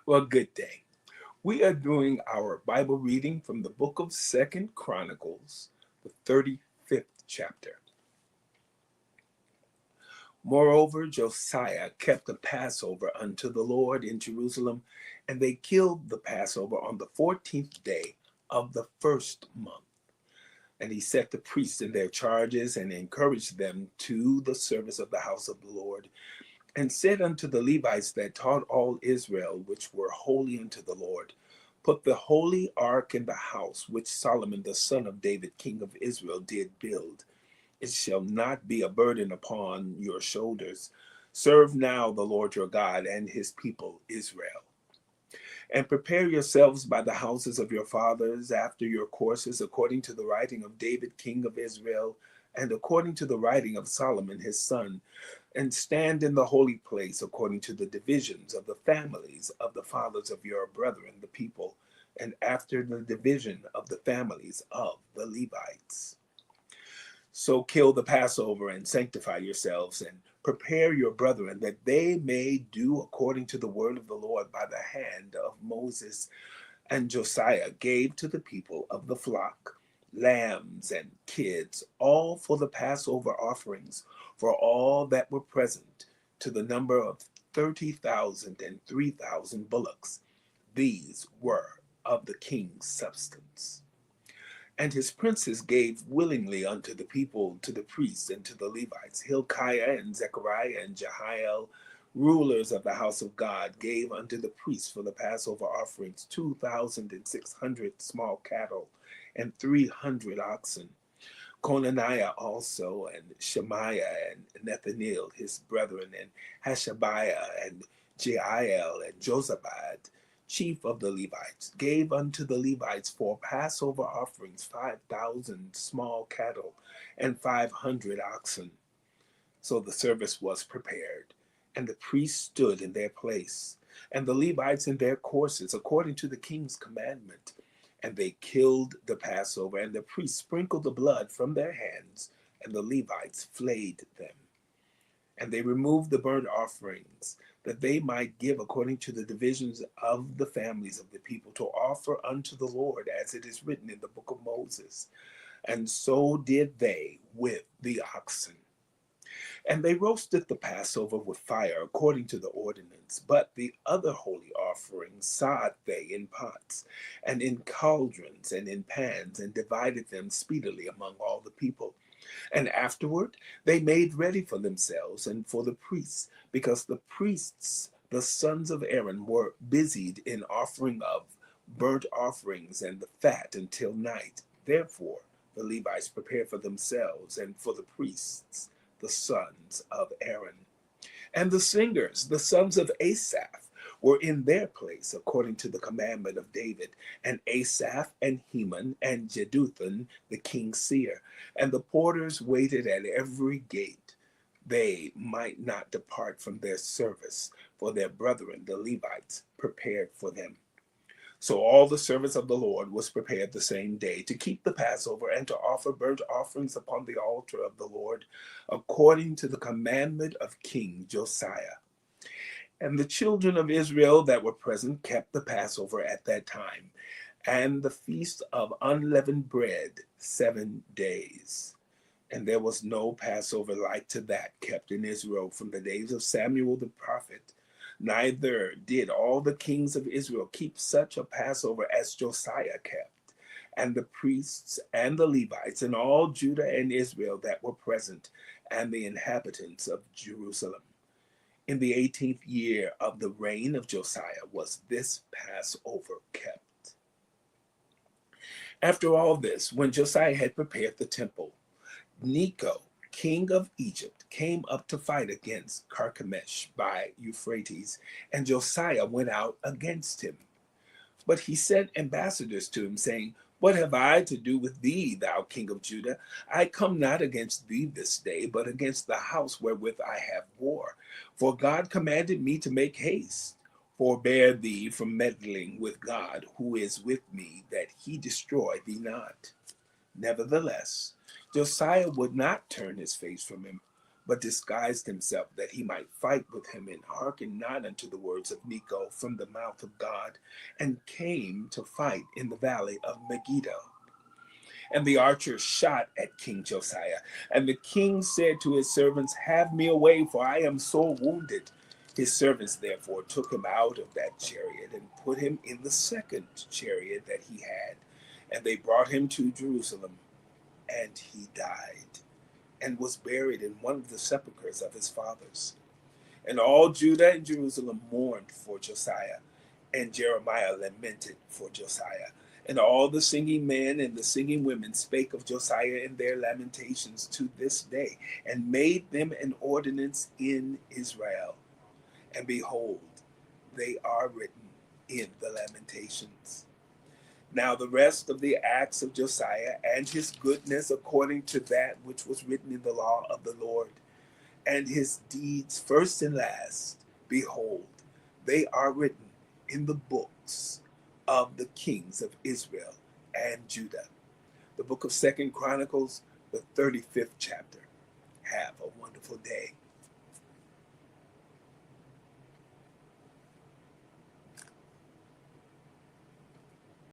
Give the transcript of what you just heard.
Well, good day. We are doing our Bible reading from the book of Second Chronicles, the 35th chapter. Moreover, Josiah kept the Passover unto the Lord in Jerusalem, and they killed the Passover on the 14th day of the first month. And he set the priests in their charges and encouraged them to the service of the house of the Lord, and said unto the Levites that taught all Israel, which were holy unto the Lord, put the holy ark in the house which Solomon the son of David, king of Israel, did build. It shall not be a burden upon your shoulders. Serve now the Lord your God and his people Israel. And prepare yourselves by the houses of your fathers after your courses, according to the writing of David, king of Israel, and according to the writing of Solomon his son, and stand in the holy place according to the divisions of the families of the fathers of your brethren, the people, and after the division of the families of the Levites. So kill the Passover and sanctify yourselves, and prepare your brethren, that they may do according to the word of the Lord by the hand of Moses. And Josiah gave to the people of the flock lambs and kids, all for the Passover offerings, for all that were present, to the number of 30,000 and 3,000 bullocks. These were of the king's substance. And his princes gave willingly unto the people, to the priests, and to the Levites. Hilkiah and Zechariah and Jehiel, rulers of the house of God, gave unto the priests for the Passover offerings 2,600 small cattle and 300 oxen. Conaniah also, and Shemaiah, and Nethanel, his brethren, and Hashabiah, and Jeiel, and Josabad, chief of the Levites, gave unto the Levites for Passover offerings 5,000 small cattle and 500 oxen. So the service was prepared, and the priests stood in their place, and the Levites in their courses, according to the king's commandment. And they killed the Passover, and the priests sprinkled the blood from their hands, and the Levites flayed them. And they removed the burnt offerings, that they might give according to the divisions of the families of the people, to offer unto the Lord, as it is written in the book of Moses. And so did they with the oxen. And they roasted the Passover with fire according to the ordinance. But the other holy offerings sod they in pots, and in cauldrons, and in pans, and divided them speedily among all the people. And afterward they made ready for themselves and for the priests, because the priests, the sons of Aaron, were busied in offering of burnt offerings and the fat until night. Therefore the Levites prepared for themselves and for the priests, the sons of Aaron. And the singers, the sons of Asaph, were in their place according to the commandment of David, and Asaph and Heman and Jeduthun the king's seer. And the porters waited at every gate, they might not depart from their service, for their brethren the Levites prepared for them. So all the service of the Lord was prepared the same day, to keep the Passover and to offer burnt offerings upon the altar of the Lord, according to the commandment of King Josiah. And the children of Israel that were present kept the Passover at that time, and the feast of unleavened bread 7 days. And there was no Passover like to that kept in Israel from the days of Samuel the prophet. Neither did all the kings of Israel keep such a Passover as Josiah kept. And the priests and the Levites and all Judah and Israel that were present, and the inhabitants of Jerusalem. In the 18th year of the reign of Josiah was this Passover kept. After all this, when Josiah had prepared the temple, Necho, king of Egypt, came up to fight against Carchemish by Euphrates, and Josiah went out against him. But he sent ambassadors to him, saying, What have I to do with thee, thou king of Judah? I come not against thee this day, but against the house wherewith I have war. For God commanded me to make haste. Forbear thee from meddling with God, who is with me, that he destroy thee not. Nevertheless, Josiah would not turn his face from him, but disguised himself that he might fight with him, and hearkened not unto the words of Necho from the mouth of God, and came to fight in the valley of Megiddo. And the archers shot at King Josiah. And the king said to his servants, have me away, for I am sore wounded. His servants therefore took him out of that chariot and put him in the second chariot that he had. And they brought him to Jerusalem, and he died, and was buried in one of the sepulchres of his fathers. And all Judah and Jerusalem mourned for Josiah, and Jeremiah lamented for Josiah. And all the singing men and the singing women spake of Josiah in their lamentations to this day, and made them an ordinance in Israel. And behold, they are written in the lamentations. Now the rest of the acts of Josiah and his goodness, according to that which was written in the law of the Lord, and his deeds first and last, behold, they are written in the books of the kings of Israel and Judah. The book of Second Chronicles, the 35th chapter. Have a wonderful day.